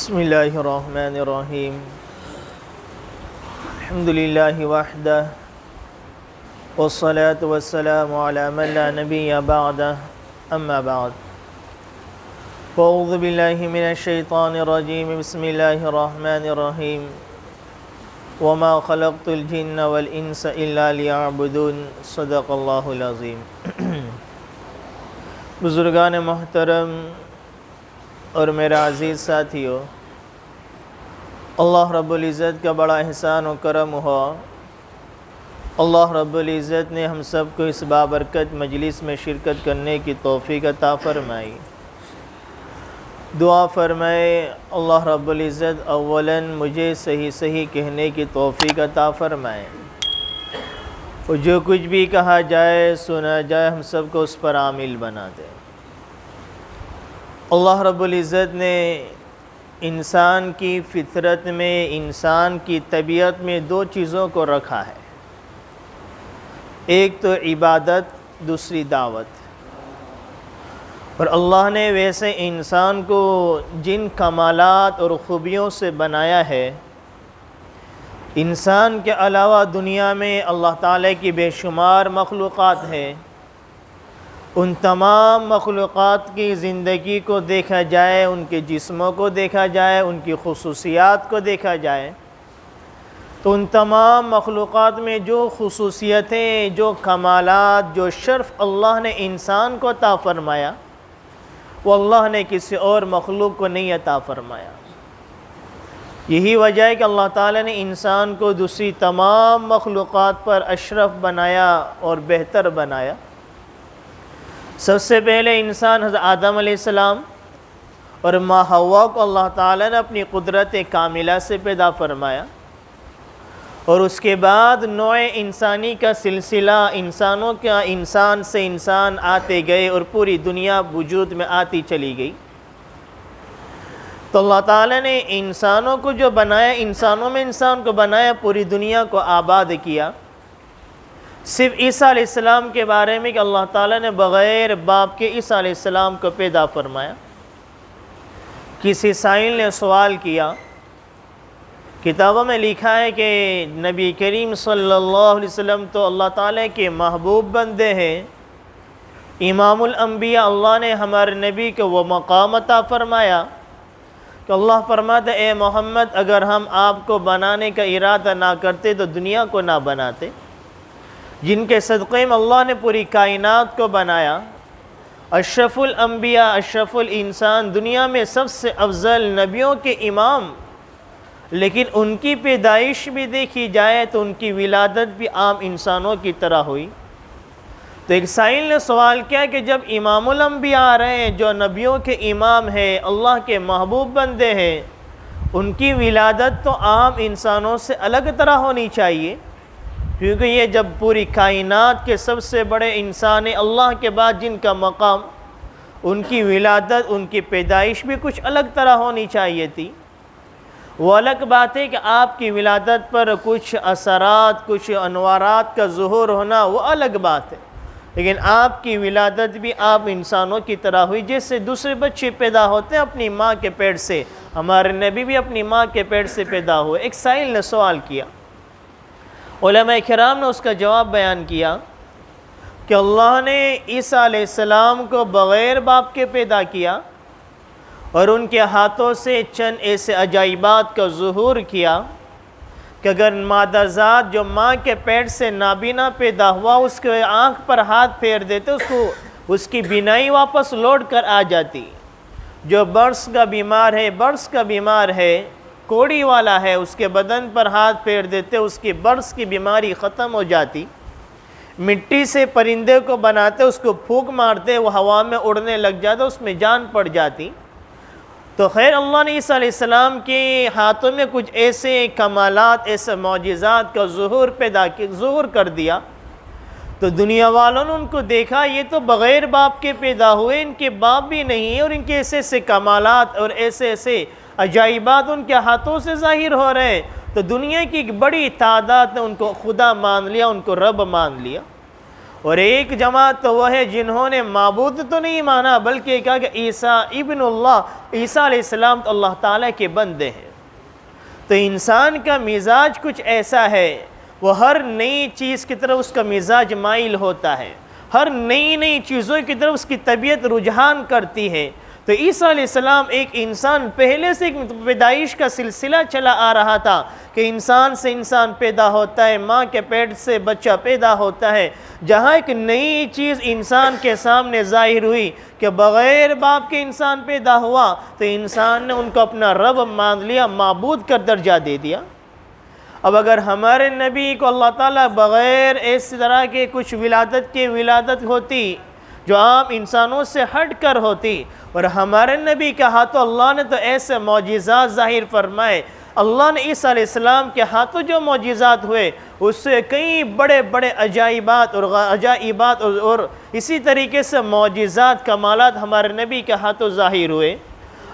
بسم اللہ الرحمن الرحیم الحمدللہ وحدہ والصلاة والسلام علی من لا نبی بعدہ اما بعد فاعوذ باللہ من الشیطان الرجیم بسم اللہ الرحمن الرحیم وما خلقت الجن والانس الا لیعبدون صدق اللہ العظیم۔ بزرگان محترم اور میرا عزیز ساتھیو، اللہ رب العزت کا بڑا احسان و کرم ہوا۔ اللہ رب العزت نے ہم سب کو اس بابرکت مجلس میں شرکت کرنے کی توفیق عطا فرمائی۔ دعا فرمائے اللہ رب العزت اولاً مجھے صحیح کہنے کی توفیق عطا فرمائے، اور جو کچھ بھی کہا جائے سنا جائے ہم سب کو اس پر عامل بنا دے۔ اللہ رب العزت نے انسان کی فطرت میں، انسان کی طبیعت میں دو چیزوں کو رکھا ہے، ایک تو عبادت، دوسری دعوت۔ اور اللہ نے ویسے انسان کو جن کمالات اور خوبیوں سے بنایا ہے، انسان کے علاوہ دنیا میں اللہ تعالیٰ کی بے شمار مخلوقات ہیں۔ ان تمام مخلوقات کی زندگی کو دیکھا جائے، ان کے جسموں کو دیکھا جائے، ان کی خصوصیات کو دیکھا جائے، تو ان تمام مخلوقات میں جو خصوصیتیں، جو کمالات، جو شرف اللہ نے انسان کو عطا فرمایا، وہ اللہ نے کسی اور مخلوق کو نہیں عطا فرمایا۔ یہی وجہ ہے کہ اللہ تعالیٰ نے انسان کو دوسری تمام مخلوقات پر اشرف بنایا اور بہتر بنایا۔ سب سے پہلے انسان حضرت آدم علیہ السلام اور ماں حوا کو اللہ تعالیٰ نے اپنی قدرت کاملہ سے پیدا فرمایا، اور اس کے بعد نوع انسانی کا سلسلہ انسانوں کا، انسان سے انسان آتے گئے اور پوری دنیا وجود میں آتی چلی گئی۔ تو اللہ تعالیٰ نے انسانوں کو جو بنایا، انسانوں میں انسان کو بنایا، پوری دنیا کو آباد کیا۔ صرف عیسیٰ علیہ السلام کے بارے میں کہ اللہ تعالیٰ نے بغیر باپ کے عیسیٰ علیہ السلام کو پیدا فرمایا۔ کسی سائل نے سوال کیا، کتابوں میں لکھا ہے کہ نبی کریم صلی اللہ علیہ وسلم تو اللہ تعالیٰ کے محبوب بندے ہیں، امام الانبیاء، اللہ نے ہمارے نبی کو وہ مقام عطا فرمایا کہ اللہ فرماتا اے محمد، اگر ہم آپ کو بنانے کا ارادہ نہ کرتے تو دنیا کو نہ بناتے۔ جن کے صدقے میں اللہ نے پوری کائنات کو بنایا، اشرف الانبیاء، اشرف الانسان، دنیا میں سب سے افضل نبیوں کے امام، لیکن ان کی پیدائش بھی دیکھی جائے تو ان کی ولادت بھی عام انسانوں کی طرح ہوئی۔ تو ایک سائل نے سوال کیا کہ جب امام الانبیاء آ رہے ہیں، جو نبیوں کے امام ہیں، اللہ کے محبوب بندے ہیں، ان کی ولادت تو عام انسانوں سے الگ طرح ہونی چاہیے، کیونکہ یہ جب پوری کائنات کے سب سے بڑے انسان ہیں، اللہ کے بعد جن کا مقام، ان کی ولادت، ان کی پیدائش بھی کچھ الگ طرح ہونی چاہیے تھی۔ وہ الگ بات ہے کہ آپ کی ولادت پر کچھ اثرات، کچھ انوارات کا ظہور ہونا، وہ الگ بات ہے، لیکن آپ کی ولادت بھی آپ انسانوں کی طرح ہوئی، جیسے دوسرے بچے پیدا ہوتے ہیں اپنی ماں کے پیٹ سے، ہمارے نبی بھی اپنی ماں کے پیٹ سے پیدا ہوئے۔ ایک سائل نے سوال کیا، علماء کرام نے اس کا جواب بیان کیا کہ اللہ نے عیسیٰ علیہ السلام کو بغیر باپ کے پیدا کیا، اور ان کے ہاتھوں سے چند ایسے عجائبات کا ظہور کیا کہ اگر مادہ ذات جو ماں کے پیٹ سے نابینا پیدا ہوا، اس کے آنکھ پر ہاتھ پھیر دیتے، اس کی بینائی واپس لوٹ کر آ جاتی۔ جو برس کا بیمار ہے، کوڑی والا ہے، اس کے بدن پر ہاتھ پھیر دیتے، اس کی برس کی بیماری ختم ہو جاتی۔ مٹی سے پرندے کو بناتے، اس کو پھونک مارتے، وہ ہوا میں اڑنے لگ جاتا، اس میں جان پڑ جاتی۔ تو خیر اللہ نے عیسیٰ علیہ السلام کے ہاتھوں میں کچھ ایسے کمالات، ایسے معجزات کا ظہور کر دیا، تو دنیا والوں نے ان کو دیکھا، یہ تو بغیر باپ کے پیدا ہوئے، ان کے باپ بھی نہیں ہیں، اور ان کے ایسے کمالات اور ایسے عجائبات ان کے ہاتھوں سے ظاہر ہو رہے ہیں، تو دنیا کی ایک بڑی تعداد نے ان کو خدا مان لیا، ان کو رب مان لیا۔ اور ایک جماعت تو وہ ہے جنہوں نے معبود تو نہیں مانا بلکہ کہا کہ عیسیٰ ابن اللہ، عیسیٰ علیہ السلام تو اللہ تعالیٰ کے بندے ہیں۔ تو انسان کا مزاج کچھ ایسا ہے، وہ ہر نئی چیز کی طرف اس کا مزاج مائل ہوتا ہے، ہر نئی چیزوں کی طرف اس کی طبیعت رجحان کرتی ہے۔ تو عیسیٰ علیہ السلام ایک انسان، پہلے سے ایک پیدائش کا سلسلہ چلا آ رہا تھا کہ انسان سے انسان پیدا ہوتا ہے، ماں کے پیٹ سے بچہ پیدا ہوتا ہے، جہاں ایک نئی چیز انسان کے سامنے ظاہر ہوئی کہ بغیر باپ کے انسان پیدا ہوا، تو انسان نے ان کو اپنا رب مان لیا، معبود کا درجہ دے دیا۔ اب اگر ہمارے نبی کو اللہ تعالیٰ بغیر اس طرح کے کچھ ولادت ہوتی جو عام انسانوں سے ہٹ کر ہوتی، اور ہمارے نبی کے ہاتھوں اللہ نے تو ایسے معجزات ظاہر فرمائے، اللہ نے عیسیٰ علیہ السلام کے ہاتھوں جو معجزات ہوئے اس سے کئی بڑے بڑے عجائبات اور اسی طریقے سے معجزات کمالات ہمارے نبی کے ہاتھوں ظاہر ہوئے۔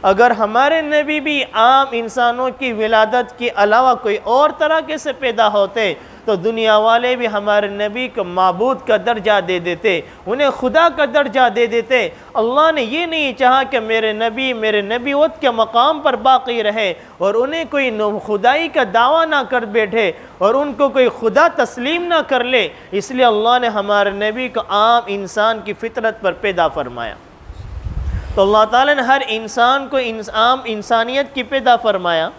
اگر ہمارے نبی بھی عام انسانوں کی ولادت کے علاوہ کوئی اور طریقے سے پیدا ہوتے تو دنیا والے بھی ہمارے نبی کو معبود کا درجہ دے دیتے، انہیں خدا کا درجہ دے دیتے۔ اللہ نے یہ نہیں چاہا کہ میرے نبیوت کے مقام پر باقی رہے اور انہیں کوئی خدائی کا دعویٰ نہ کر بیٹھے اور ان کو کوئی خدا تسلیم نہ کر لے، اس لیے اللہ نے ہمارے نبی کو عام انسان کی فطرت پر پیدا فرمایا۔ تو اللہ تعالیٰ نے ہر انسان کو عام انسانیت کی پیدا فرمایا،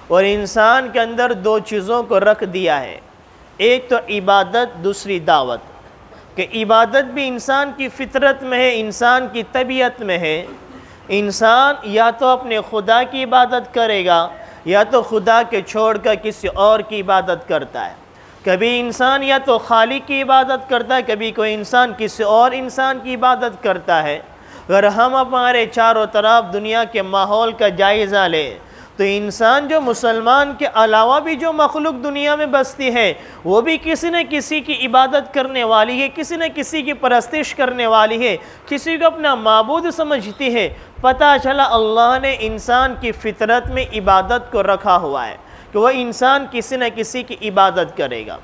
اور انسان کے اندر دو چیزوں کو رکھ دیا ہے، ایک تو عبادت، دوسری دعوت۔ کہ عبادت بھی انسان کی فطرت میں ہے، انسان کی طبیعت میں ہے۔ انسان یا تو اپنے خدا کی عبادت کرے گا یا تو خدا کے چھوڑ کر کسی اور کی عبادت کرتا ہے۔ کبھی انسان یا تو خالق کی عبادت کرتا ہے، کبھی کوئی انسان کسی اور انسان کی عبادت کرتا ہے۔ اگر ہم ہمارے چاروں طرف دنیا کے ماحول کا جائزہ لیں تو انسان جو مسلمان کے علاوہ بھی جو مخلوق دنیا میں بستی ہے وہ بھی کسی نہ کسی کی عبادت کرنے والی ہے، کسی نہ کسی کی پرستش کرنے والی ہے، کسی کو اپنا معبود سمجھتی ہے۔ پتہ چلا اللہ نے انسان کی فطرت میں عبادت کو رکھا ہوا ہے کہ وہ انسان کسی نہ کسی کی عبادت کرے گا۔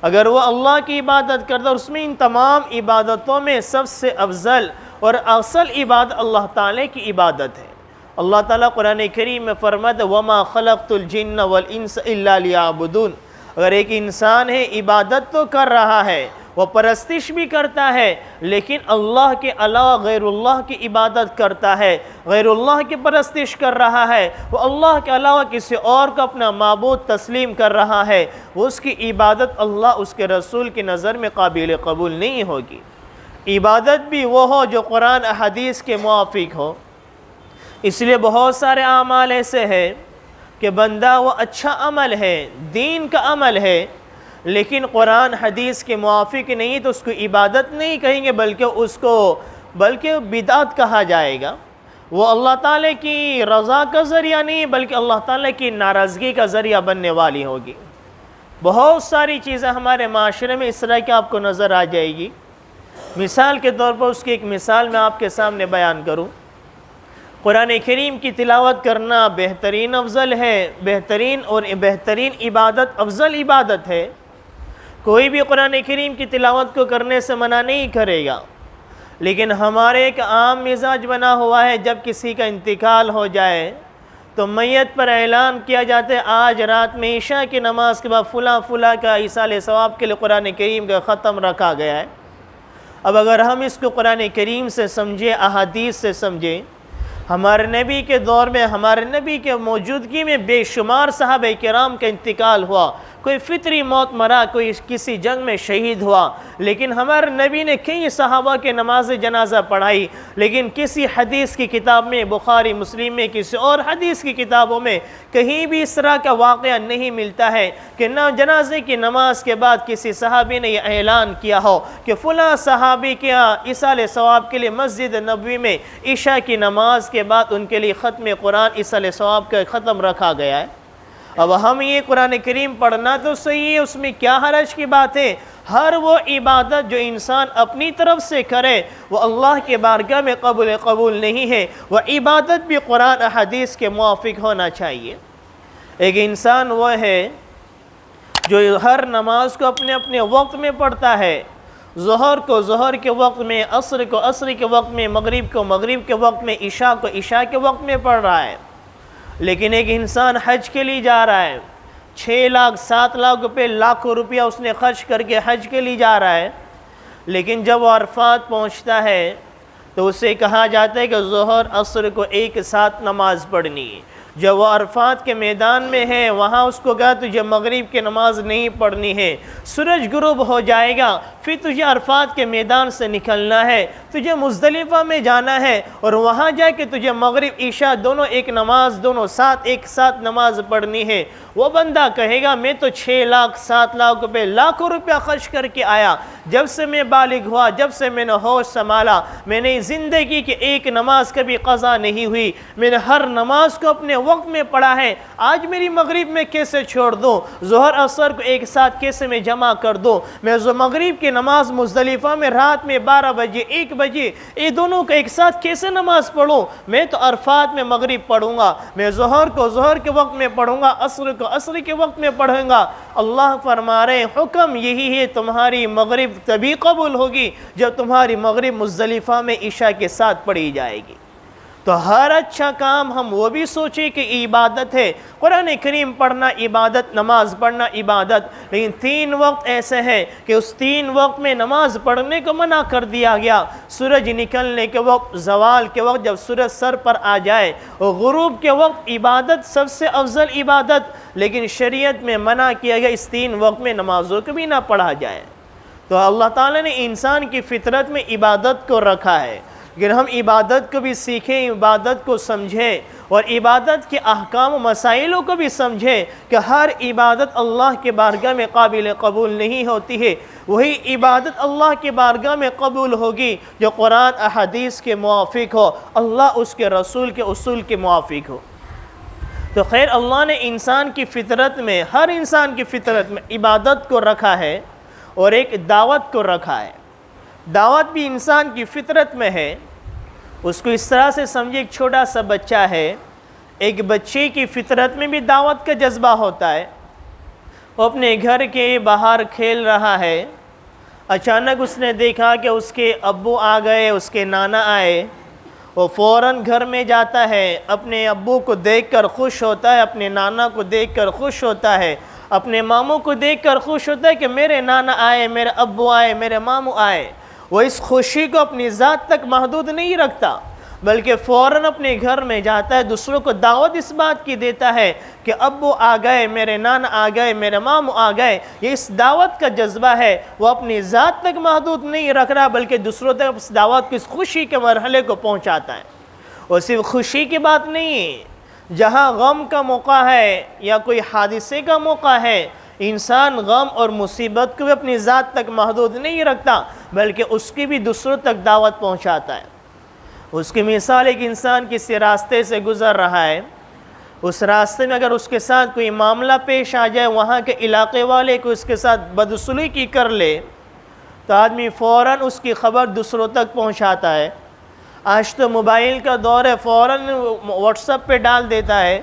اگر وہ اللہ کی عبادت کرتا ہے، اس میں ان تمام عبادتوں میں سب سے افضل اور اصل عبادت اللہ تعالیٰ کی عبادت ہے۔ اللہ تعالیٰ قرآن کریم میں فرماتا ہے وَمَا خَلَقْتُ الْجِنَّ وَالْإِنسَ إِلَّا لِيَعْبُدُونَ۔ اگر ایک انسان ہے عبادت تو کر رہا ہے، وہ پرستش بھی کرتا ہے، لیکن اللہ کے علاوہ غیر اللہ کی عبادت کرتا ہے، غیر اللہ کی پرستش کر رہا ہے، وہ اللہ کے علاوہ کسی اور کو اپنا معبود تسلیم کر رہا ہے، وہ اس کی عبادت اللہ اس کے رسول کی نظر میں قابل قبول نہیں ہوگی۔ عبادت بھی وہ ہو جو قرآن حدیث کے موافق ہو۔ اس لیے بہت سارے اعمال ایسے ہیں کہ بندہ وہ اچھا عمل ہے، دین کا عمل ہے، لیکن قرآن حدیث کے موافق نہیں تو اس کو عبادت نہیں کہیں گے بلکہ بدعت کہا جائے گا۔ وہ اللہ تعالیٰ کی رضا کا ذریعہ نہیں بلکہ اللہ تعالیٰ کی ناراضگی کا ذریعہ بننے والی ہوگی۔ بہت ساری چیزیں ہمارے معاشرے میں اس طرح کی آپ کو نظر آ جائے گی۔ مثال کے طور پر اس کی ایک مثال میں آپ کے سامنے بیان کروں۔ قرآن کریم کی تلاوت کرنا بہترین افضل ہے، بہترین عبادت افضل عبادت ہے۔ کوئی بھی قرآن کریم کی تلاوت کو کرنے سے منع نہیں کرے گا، لیکن ہمارے ایک عام مزاج بنا ہوا ہے جب کسی کا انتقال ہو جائے تو میت پر اعلان کیا جاتا ہے آج رات میں عشاء کی نماز کے بعد فلاں کا ایصال ثواب کے لیے قرآن کریم کا ختم رکھا گیا ہے۔ اب اگر ہم اس کو قرآن کریم سے سمجھیں، احادیث سے سمجھیں، ہمارے نبی کے دور میں ہمارے نبی کے موجودگی میں بے شمار صحابہ کرام کا انتقال ہوا، کوئی فطری موت مرا، کوئی کسی جنگ میں شہید ہوا، لیکن ہمارے نبی نے کئی صحابہ کے نماز جنازہ پڑھائی، لیکن کسی حدیث کی کتاب میں، بخاری مسلم میں، کسی اور حدیث کی کتابوں میں کہیں بھی اس طرح کا واقعہ نہیں ملتا ہے کہ نہ جنازے کی نماز کے بعد کسی صحابی نے یہ اعلان کیا ہو کہ فلاں صحابی کے ایصال ثواب کے لیے مسجد نبوی میں عشاء کی نماز کے بعد ان کے لیے ختم قرآن ایصال ثواب کا ختم رکھا گیا ہے۔ اب ہم یہ قرآن کریم پڑھنا تو صحیح ہے، اس میں کیا حرج کی بات ہے؟ ہر وہ عبادت جو انسان اپنی طرف سے کرے وہ اللہ کے بارگاہ میں قبول نہیں ہے، وہ عبادت بھی قرآن حدیث کے موافق ہونا چاہیے۔ ایک انسان وہ ہے جو ہر نماز کو اپنے اپنے وقت میں پڑھتا ہے، ظہر کو ظہر کے وقت میں، عصر کو عصر کے وقت میں، مغرب کو مغرب کے وقت میں، عشاء کو عشاء کے وقت میں پڑھ رہا ہے۔ لیکن ایک انسان حج کے لیے جا رہا ہے، 6 لاکھ 7 لاکھ روپے، لاکھوں روپیہ اس نے خرچ کر کے حج کے لیے جا رہا ہے، لیکن جب وہ عرفات پہنچتا ہے تو اسے کہا جاتا ہے کہ ظہر عصر کو ایک ساتھ نماز پڑھنی ہے۔ جب وہ عرفات کے میدان میں ہے وہاں اس کو کہا تجھے مغرب کی نماز نہیں پڑھنی ہے، سورج غروب ہو جائے گا، پھر تجھے عرفات کے میدان سے نکلنا ہے، تجھے مزدلفہ میں جانا ہے اور وہاں جا کے تجھے مغرب عشاء دونوں ایک نماز، دونوں ساتھ ایک ساتھ نماز پڑھنی ہے۔ وہ بندہ کہے گا میں تو 6 لاکھ 7 لاکھ روپے، لاکھوں روپیہ خرچ کر کے آیا، جب سے میں بالغ ہوا، جب سے میں نے ہوش سنبھالا، میں نے زندگی کی ایک نماز کبھی قضا نہیں ہوئی، میں نے ہر نماز کو اپنے وقت میں پڑھا ہے، آج میری مغرب میں کیسے چھوڑ دوں، ظہر عصر کو ایک ساتھ کیسے میں جمع کر دوں، میں مغرب کی نماز مزدلفہ میں رات میں 12 بجے 1 بجے یہ دونوں کو ایک ساتھ کیسے نماز پڑھوں، میں تو عرفات میں مغرب پڑھوں گا، میں ظہر کو ظہر کے وقت میں پڑھوں گا، عصر کو عصر کے وقت میں پڑھوں گا۔ اللہ فرما رہے حکم یہی ہے، تمہاری مغرب تبھی قبول ہوگی جب تمہاری مغرب مزدلفہ میں عشاء کے ساتھ پڑھی جائے گی۔ تو ہر اچھا کام ہم وہ بھی سوچیں کہ عبادت ہے، قرآن کریم پڑھنا عبادت، نماز پڑھنا عبادت، لیکن 3 وقت ایسے ہیں کہ اس 3 وقت میں نماز پڑھنے کو منع کر دیا گیا۔ سورج نکلنے کے وقت، زوال کے وقت جب سورج سر پر آ جائے، اور غروب کے وقت عبادت سب سے افضل عبادت، لیکن شریعت میں منع کیا گیا اس 3 وقت میں نمازوں کو بھی نہ پڑھا جائے۔ تو اللہ تعالیٰ نے انسان کی فطرت میں عبادت کو رکھا ہے، لیکن ہم عبادت کو بھی سیکھیں، عبادت کو سمجھیں اور عبادت کے احکام و مسائلوں کو بھی سمجھیں کہ ہر عبادت اللہ کے بارگاہ میں قابل قبول نہیں ہوتی ہے، وہی عبادت اللہ کے بارگاہ میں قبول ہوگی جو قرآن احادیث کے موافق ہو، اللہ اس کے رسول کے اصول کے موافق ہو۔ تو خیر اللہ نے انسان کی فطرت میں، ہر انسان کی فطرت میں عبادت کو رکھا ہے اور ایک دعوت کو رکھا ہے۔ دعوت بھی انسان کی فطرت میں ہے۔ اس کو اس طرح سے سمجھے، ایک چھوٹا سا بچہ ہے، ایک بچے کی فطرت میں بھی دعوت کا جذبہ ہوتا ہے۔ وہ اپنے گھر کے باہر کھیل رہا ہے، اچانک اس نے دیکھا کہ اس کے ابو آ گئے، اس کے نانا آئے، وہ فوراً گھر میں جاتا ہے، اپنے ابو کو دیکھ کر خوش ہوتا ہے، اپنے نانا کو دیکھ کر خوش ہوتا ہے، اپنے ماموں کو دیکھ کر خوش ہوتا ہے کہ میرے نانا آئے، میرے ابو آئے، میرے ماموں آئے۔ وہ اس خوشی کو اپنی ذات تک محدود نہیں رکھتا، بلکہ فوراً اپنے گھر میں جاتا ہے، دوسروں کو دعوت اس بات کی دیتا ہے کہ ابو آ گئے، میرے نانا آ گئے، میرے ماموں آ گئے۔ یہ اس دعوت کا جذبہ ہے، وہ اپنی ذات تک محدود نہیں رکھ رہا بلکہ دوسروں تک اس دعوت کی اس خوشی کے مرحلے کو پہنچاتا ہے۔ اور صرف خوشی کی بات نہیں ہے، جہاں غم کا موقع ہے یا کوئی حادثے کا موقع ہے، انسان غم اور مصیبت کو بھی اپنی ذات تک محدود نہیں رکھتا بلکہ اس کی بھی دوسروں تک دعوت پہنچاتا ہے۔ اس کی مثال، ایک انسان کسی راستے سے گزر رہا ہے، اس راستے میں اگر اس کے ساتھ کوئی معاملہ پیش آ جائے، وہاں کے علاقے والے کو اس کے ساتھ بدسلوکی کر لے تو آدمی فوراً اس کی خبر دوسروں تک پہنچاتا ہے۔ آج تو موبائل کا دور ہے، فوراً واٹس ایپ پہ ڈال دیتا ہے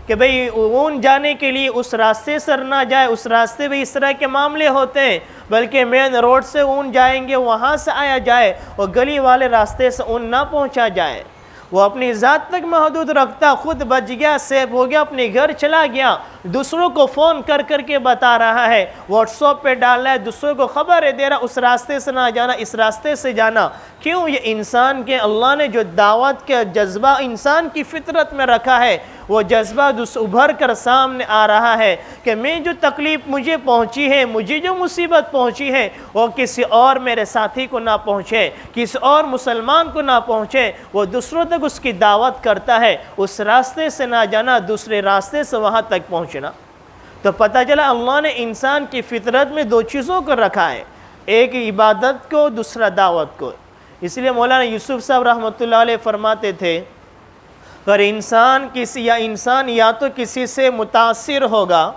کہ بھئی اون جانے کے لیے اس راستے سے نہ جائے، اس راستے میں اس طرح کے معاملے ہوتے ہیں، بلکہ مین روڈ سے اون جائیں گے وہاں سے آیا جائے اور گلی والے راستے سے اون نہ پہنچا جائے۔ وہ اپنی ذات تک محدود رکھتا، خود بچ گیا، سیف ہو گیا، اپنے گھر چلا گیا، دوسروں کو فون کر کر کے بتا رہا ہے، واٹس ایپ پہ ڈال رہا ہے، دوسروں کو خبر دے رہا اس راستے سے نہ جانا، اس راستے سے جانا۔ کیوں؟ یہ انسان کے اللہ نے جو دعوت کا جذبہ انسان کی فطرت میں رکھا ہے، وہ جذبہ ابھر کر سامنے آ رہا ہے کہ میں جو تکلیف مجھے پہنچی ہے، مجھے جو مصیبت پہنچی ہے، وہ کسی اور میرے ساتھی کو نہ پہنچے، کسی اور مسلمان کو نہ پہنچے۔ وہ دوسروں تک اس کی دعوت کرتا ہے، اس راستے سے نہ جانا، دوسرے راستے سے وہاں تک پہنچنا۔ تو پتہ چلا اللہ نے انسان کی فطرت میں 2 چیزوں کو رکھا ہے، ایک عبادت کو، دوسرا دعوت کو۔ اس لیے مولانا یوسف صاحب رحمۃ اللہ علیہ فرماتے تھے، اگر انسان یا تو کسی سے متاثر ہوگا،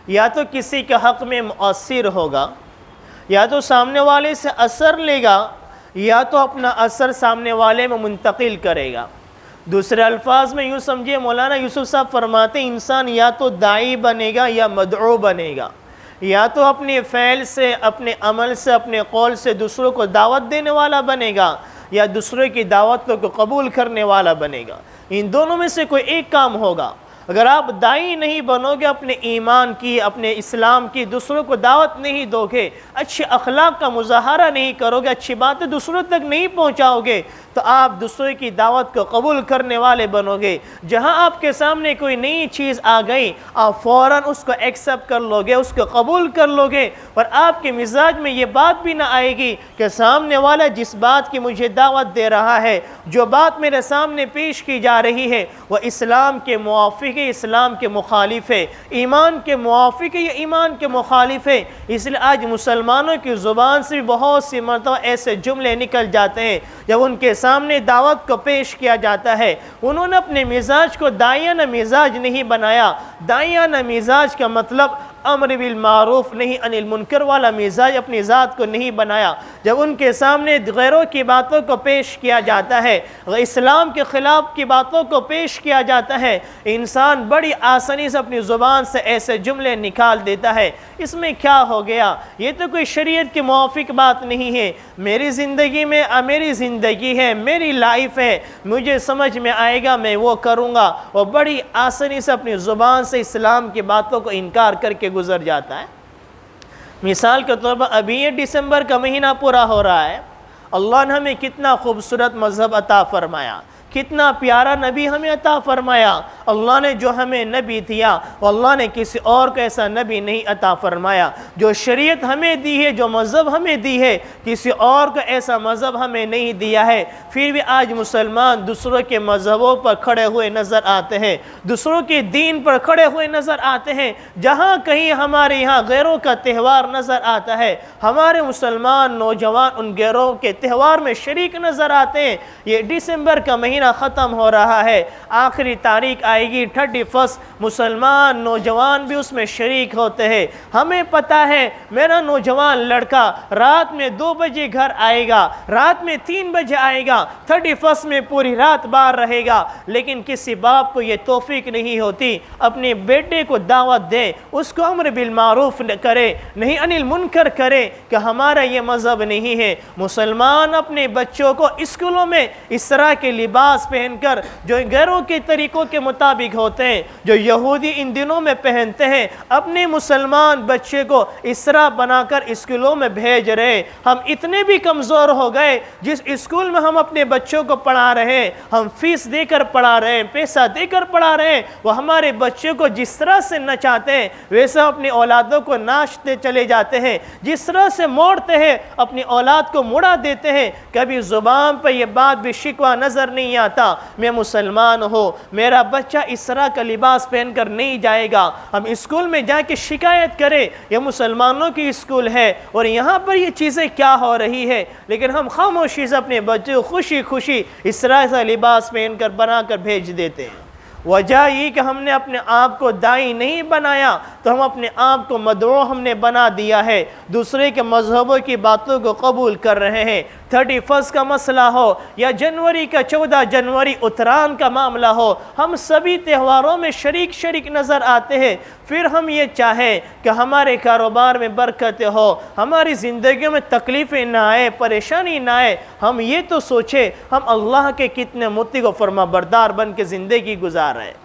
یا تو کسی کے حق میں مؤثر ہوگا، یا تو سامنے والے سے اثر لے گا، یا تو اپنا اثر سامنے والے میں منتقل کرے گا۔ دوسرے الفاظ میں یوں سمجھے، مولانا یوسف صاحب فرماتے ہیں انسان یا تو داعی بنے گا یا مدعو بنے گا، یا تو اپنے فعل سے، اپنے عمل سے، اپنے قول سے دوسروں کو دعوت دینے والا بنے گا، یا دوسرے کی دعوتوں کو قبول کرنے والا بنے گا۔ ان دونوں میں سے کوئی ایک کام ہوگا۔ اگر آپ داعی نہیں بنو گے، اپنے ایمان کی، اپنے اسلام کی دوسروں کو دعوت نہیں دو گے، اچھے اخلاق کا مظاہرہ نہیں کرو گے، اچھی باتیں دوسروں تک نہیں پہنچاؤ گے، تو آپ دوسرے کی دعوت کو قبول کرنے والے بنو گے۔ جہاں آپ کے سامنے کوئی نئی چیز آ گئی، آپ فوراً اس کو ایکسیپٹ کر لو گے، اس کو قبول کر لو گے، اور آپ کے مزاج میں یہ بات بھی نہ آئے گی کہ سامنے والا جس بات کی مجھے دعوت دے رہا ہے، جو بات میرے سامنے پیش کی جا رہی ہے، وہ اسلام کے موافق ہے، اسلام کے مخالف ہے، ایمان کے موافق ہے یا ایمان کے مخالف ہے۔ اس لیے آج مسلمانوں کی زبان سے بھی بہت سی مرتبہ ایسے جملے نکل جاتے ہیں، جب ان کے سامنے دعوت کو پیش کیا جاتا ہے، انہوں نے اپنے مزاج کو داعیانہ مزاج نہیں بنایا۔ داعیانہ مزاج کا مطلب امر بالمعروف نہی عن المنکر والا مزاج اپنی ذات کو نہیں بنایا۔ جب ان کے سامنے غیروں کی باتوں کو پیش کیا جاتا ہے، اسلام کے خلاف کی باتوں کو پیش کیا جاتا ہے، انسان بڑی آسانی سے اپنی زبان سے ایسے جملے نکال دیتا ہے۔ اس میں کیا ہو گیا؟ یہ تو کوئی شریعت کے موافق بات نہیں ہے۔ میری زندگی میں میری زندگی ہے، میری لائف ہے، مجھے سمجھ میں آئے گا میں وہ کروں گا، وہ بڑی آسانی سے اپنی زبان سے اسلام کی باتوں کو انکار کر کے گزر جاتا ہے۔ مثال کے طور پر ابھی یہ دسمبر کا مہینہ پورا ہو رہا ہے، اللہ نے ہمیں کتنا خوبصورت مذہب عطا فرمایا، کتنا پیارا نبی ہمیں عطا فرمایا۔ اللہ نے جو ہمیں نبی دیا، اللہ نے کسی اور کو ایسا نبی نہیں عطا فرمایا۔ جو شریعت ہمیں دی ہے، جو مذہب ہمیں دی ہے، کسی اور کو ایسا مذہب ہمیں نہیں دیا ہے۔ پھر بھی آج مسلمان دوسروں کے مذہبوں پر کھڑے ہوئے نظر آتے ہیں، دوسروں کے دین پر کھڑے ہوئے نظر آتے ہیں۔ جہاں کہیں ہمارے یہاں غیروں کا تہوار نظر آتا ہے، ہمارے مسلمان نوجوان ان غیروں کے تہوار میں شریک نظر آتے ہیں۔ یہ دسمبر کا مہینہ ختم ہو رہا ہے، آخری تاریخ آئے گی 31، مسلمان نوجوان بھی اس میں شریک ہوتے ہیں۔ ہمیں پتہ ہے میرا نوجوان لڑکا رات میں 2 بجے گھر آئے گا، رات میں 3 بجے آئے گا، 31 میں پوری رات باہر رہے گا، لیکن کسی باپ کو یہ توفیق نہیں ہوتی اپنے بیٹے کو دعوت دے، اس کو امر بالمعروف کرے، نہیں عن المنکر کرے، کہ ہمارا یہ مذہب نہیں ہے۔ مسلمان اپنے بچوں کو اسکولوں میں اس طرح کے لباس پہن کر جو غیروں کے طریقوں کے مطابق ہوتے ہیں، جو یہودی ان دنوں میں پہنتے ہیں، اپنے مسلمان بچے کو اس طرح بنا کر اسکولوں میں بھیج رہے۔ ہم اتنے بھی کمزور ہو گئے، جس اسکول میں ہم اپنے بچوں کو پڑھا رہے ہیں، ہم فیس دے کر پڑھا رہے ہیں، پیسہ دے کر پڑھا رہے ہیں، وہ ہمارے بچوں کو جس طرح سے نچاتے ہیں ویسا اپنی اولادوں کو ناچتے چلے جاتے ہیں، جس طرح سے موڑتے ہیں اپنی اولاد کو مڑا دیتے ہیں۔ کبھی زبان پر یہ بات بھی شکوہ نظر نہیں آتا، میں مسلمان ہوں، میرا بچہ اس طرح کا لباس پہن کر نہیں جائے گا۔ ہم اسکول میں جا کے شکایت کریں یہ مسلمانوں کی اسکول ہے اور یہاں پر یہ چیزیں کیا ہو رہی ہے، لیکن ہم خاموشی سے اپنے بچے کو خوشی خوشی اس طرح سے لباس پہن کر بنا کر بھیج دیتے ہیں۔ وجہ یہ کہ ہم نے اپنے آپ کو داعی نہیں بنایا، تو ہم اپنے آپ کو مدعو ہم نے بنا دیا ہے، دوسرے کے مذہبوں کی باتوں کو قبول کر رہے ہیں۔ 31 کا مسئلہ ہو یا جنوری کا 14 جنوری اتران کا معاملہ ہو، ہم سبھی تہواروں میں شریک نظر آتے ہیں۔ پھر ہم یہ چاہیں کہ ہمارے کاروبار میں برکت ہو، ہماری زندگیوں میں تکلیفیں نہ آئے، پریشانی نہ آئے، ہم یہ تو سوچیں ہم اللہ کے کتنے مطیع و فرما بردار بن کے زندگی گزار رہے ہیں۔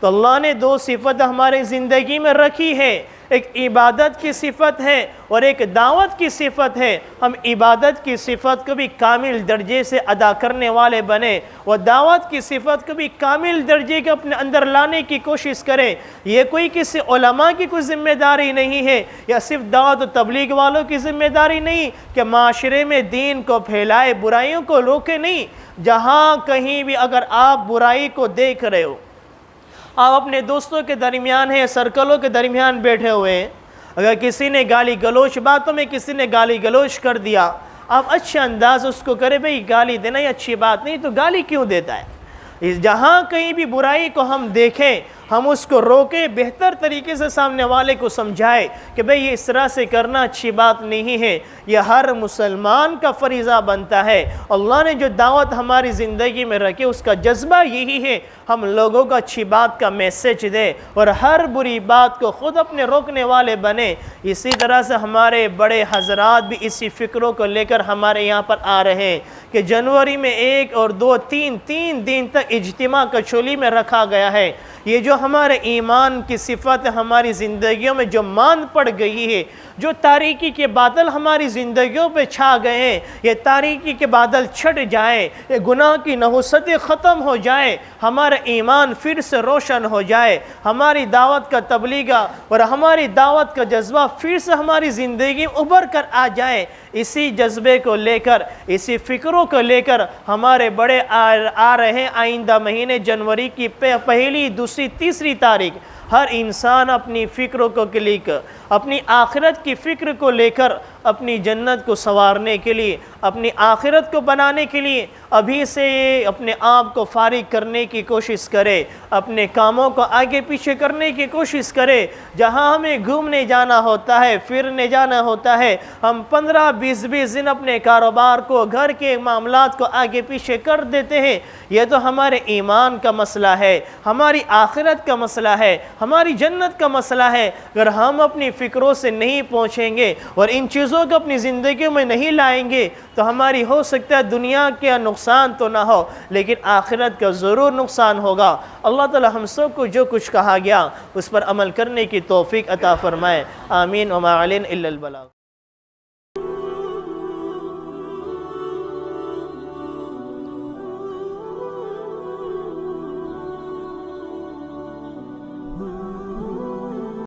تو اللہ نے 2 صفت ہمارے زندگی میں رکھی ہے، ایک عبادت کی صفت ہے اور ایک دعوت کی صفت ہے۔ ہم عبادت کی صفت کو بھی کامل درجے سے ادا کرنے والے بنے، اور دعوت کی صفت کو بھی کامل درجے کے اپنے اندر لانے کی کوشش کریں۔ یہ کوئی کسی علماء کی کوئی ذمہ داری نہیں ہے، یا صرف دعوت و تبلیغ والوں کی ذمہ داری نہیں کہ معاشرے میں دین کو پھیلائے، برائیوں کو روکے، نہیں۔ جہاں کہیں بھی اگر آپ برائی کو دیکھ رہے ہو، آپ اپنے دوستوں کے درمیان ہیں، سرکلوں کے درمیان بیٹھے ہوئے ہیں، اگر کسی نے گالی گلوچ، باتوں میں کسی نے گالی گلوچ کر دیا، آپ اچھے انداز اس کو کرے، بھئی گالی دینا یہ اچھی بات نہیں، تو گالی کیوں دیتا ہے؟ جہاں کہیں بھی برائی کو ہم دیکھیں، ہم اس کو روکیں، بہتر طریقے سے سامنے والے کو سمجھائے کہ بھئی یہ اس طرح سے کرنا اچھی بات نہیں ہے، یہ ہر مسلمان کا فریضہ بنتا ہے۔ اللہ نے جو دعوت ہماری زندگی میں رکھی اس کا جذبہ یہی ہے، ہم لوگوں کو اچھی بات کا میسج دے اور ہر بری بات کو خود اپنے روکنے والے بنے۔ اسی طرح سے ہمارے بڑے حضرات بھی اسی فکروں کو لے کر ہمارے یہاں پر آ رہے ہیں کہ جنوری میں 1 اور 2 3 دن تک اجتماع کچولی میں رکھا گیا ہے۔ یہ جو ہمارے ایمان کی صفت ہماری زندگیوں میں جو ماند پڑ گئی ہے، جو تاریکی کے بادل ہماری زندگیوں پہ چھا گئے ہیں، یہ تاریکی کے بادل چھٹ جائیں، یہ گناہ کی نحوستیں ختم ہو جائیں، ہمارا ایمان پھر سے روشن ہو جائے، ہماری دعوت کا تبلیغ اور ہماری دعوت کا جذبہ پھر سے ہماری زندگی میں ابھر کر آ جائے۔ اسی جذبے کو لے کر، اسی فکروں کو لے کر ہمارے بڑے آ رہے ہیں آئندہ مہینے جنوری کی پہلی، دوسری، تیسری تاریخ۔ ہر انسان اپنی فکروں کو کلک، اپنی آخرت کی فکر کو لے کر اپنی جنت کو سنوارنے کے لیے، اپنی آخرت کو بنانے کے لیے ابھی سے اپنے آپ کو فارغ کرنے کی کوشش کرے، اپنے کاموں کو آگے پیچھے کرنے کی کوشش کرے۔ جہاں ہمیں گھومنے جانا ہوتا ہے، پھرنے جانا ہوتا ہے، ہم 15-20 دن اپنے کاروبار کو، گھر کے معاملات کو آگے پیچھے کر دیتے ہیں۔ یہ تو ہمارے ایمان کا مسئلہ ہے، ہماری آخرت کا مسئلہ ہے، ہماری جنت کا مسئلہ ہے۔ اگر ہم اپنی فکروں سے نہیں پہنچیں گے اور ان چیزوں کو اپنی زندگی میں نہیں لائیں گے تو ہماری ہو سکتا ہے دنیا کا نقصان تو نہ ہو لیکن آخرت کا ضرور نقصان ہوگا۔ اللہ تعالی ہم سب کو جو کچھ کہا گیا اس پر عمل کرنے کی توفیق عطا فرمائے۔ آمین وما علینا الا البلاغ۔